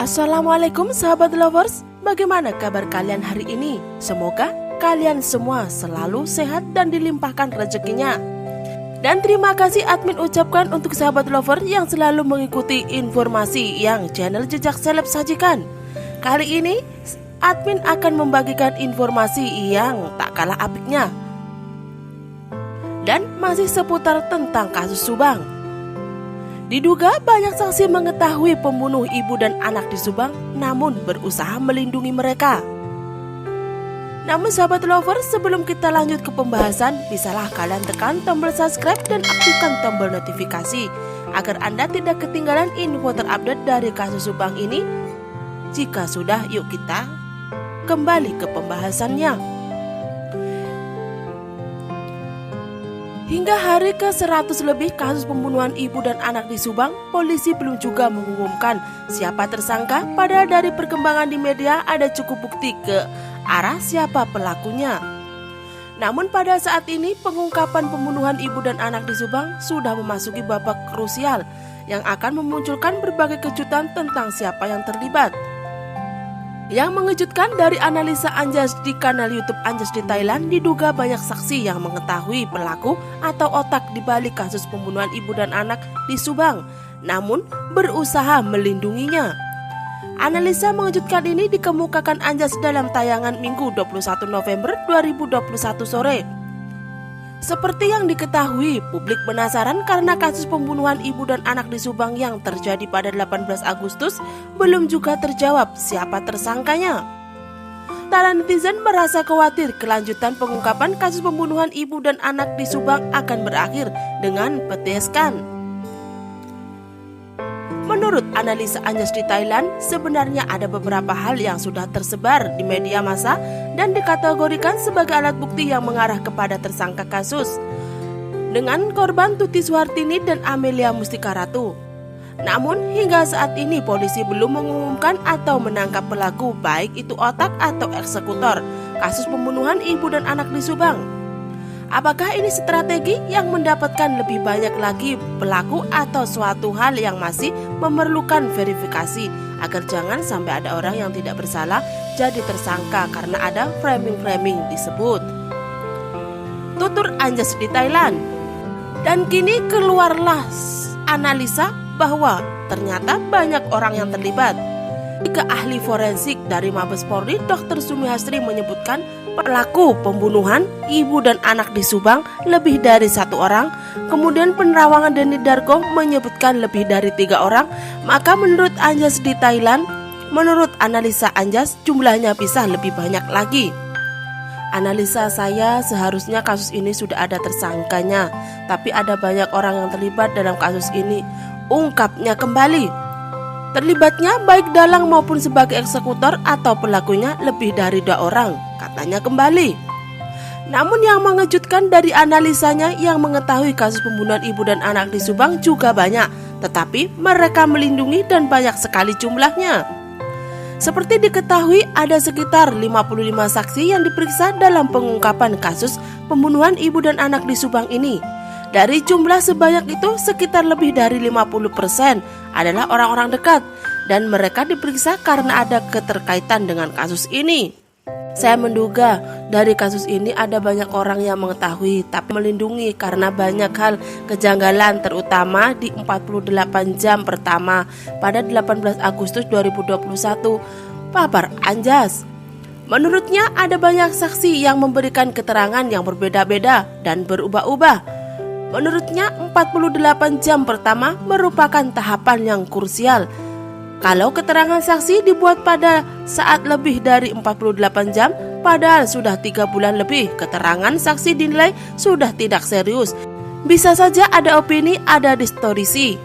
Assalamualaikum sahabat lovers, bagaimana kabar kalian hari ini? Semoga kalian semua selalu sehat dan dilimpahkan rezekinya. Dan terima kasih admin ucapkan untuk sahabat lover yang selalu mengikuti informasi yang channel Jejak Seleb sajikan. Kali ini admin akan membagikan informasi yang tak kalah apiknya dan masih seputar tentang kasus Subang. Diduga banyak saksi mengetahui pembunuh ibu dan anak di Subang, namun berusaha melindungi mereka. Namun sahabat lover, sebelum kita lanjut ke pembahasan, bisalah kalian tekan tombol subscribe dan aktifkan tombol notifikasi agar Anda tidak ketinggalan info terupdate dari kasus Subang ini. Jika sudah, yuk kita kembali ke pembahasannya. Hingga hari ke-100 lebih kasus pembunuhan ibu dan anak di Subang, polisi belum juga mengumumkan siapa tersangka, padahal dari perkembangan di media ada cukup bukti ke arah siapa pelakunya. Namun pada saat ini pengungkapan pembunuhan ibu dan anak di Subang sudah memasuki babak krusial yang akan memunculkan berbagai kejutan tentang siapa yang terlibat. Yang mengejutkan dari analisa Anjas di kanal YouTube Anjas di Thailand, diduga banyak saksi yang mengetahui pelaku atau otak di balik kasus pembunuhan ibu dan anak di Subang, namun berusaha melindunginya. Analisa mengejutkan ini dikemukakan Anjas dalam tayangan Minggu 21 November 2021 sore. Seperti yang diketahui, publik penasaran karena kasus pembunuhan ibu dan anak di Subang yang terjadi pada 18 Agustus belum juga terjawab siapa tersangkanya. Para netizen merasa khawatir kelanjutan pengungkapan kasus pembunuhan ibu dan anak di Subang akan berakhir dengan peteskan. Menurut analisa Anjas di Thailand, sebenarnya ada beberapa hal yang sudah tersebar di media massa dan dikategorikan sebagai alat bukti yang mengarah kepada tersangka kasus dengan korban Tuti Suhartini dan Amelia Mustika Ratu. Namun hingga saat ini polisi belum mengumumkan atau menangkap pelaku, baik itu otak atau eksekutor kasus pembunuhan ibu dan anak di Subang. Apakah ini strategi yang mendapatkan lebih banyak lagi pelaku atau suatu hal yang masih memerlukan verifikasi agar jangan sampai ada orang yang tidak bersalah jadi tersangka karena ada framing-framing disebut. Tutur Anjas di Thailand. Dan kini keluarlah analisa bahwa ternyata banyak orang yang terlibat. Tiga ahli forensik dari Mabes Polri, Dr. Sumihastri menyebutkan pelaku pembunuhan ibu dan anak di Subang lebih dari 1 orang. Kemudian penerawangan Denny Darko menyebutkan lebih dari 3 orang. Maka menurut Anjas di Thailand, menurut analisa Anjas, jumlahnya bisa lebih banyak lagi. Analisa saya, seharusnya kasus ini sudah ada tersangkanya, tapi ada banyak orang yang terlibat dalam kasus ini, ungkapnya kembali. Terlibatnya baik dalang maupun sebagai eksekutor atau pelakunya lebih dari 2 orang, katanya kembali. Namun yang mengejutkan dari analisanya, yang mengetahui kasus pembunuhan ibu dan anak di Subang juga banyak, tetapi mereka melindungi dan banyak sekali jumlahnya. Seperti diketahui ada sekitar 55 saksi yang diperiksa dalam pengungkapan kasus pembunuhan ibu dan anak di Subang ini. Dari jumlah sebanyak itu, sekitar lebih dari 50% adalah orang-orang dekat dan mereka diperiksa karena ada keterkaitan dengan kasus ini. Saya menduga dari kasus ini ada banyak orang yang mengetahui tapi melindungi karena banyak hal kejanggalan, terutama di 48 jam pertama pada 18 Agustus 2021, pabar Anjas. Menurutnya ada banyak saksi yang memberikan keterangan yang berbeda-beda dan berubah-ubah. Menurutnya 48 jam pertama merupakan tahapan yang krusial. Kalau keterangan saksi dibuat pada saat lebih dari 48 jam, padahal sudah 3 bulan lebih, keterangan saksi dinilai sudah tidak serius. Bisa saja ada opini, ada distorsi.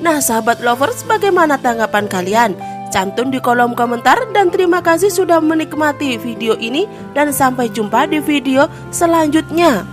Nah sahabat lovers, bagaimana tanggapan kalian? Cantum di kolom komentar dan terima kasih sudah menikmati video ini dan sampai jumpa di video selanjutnya.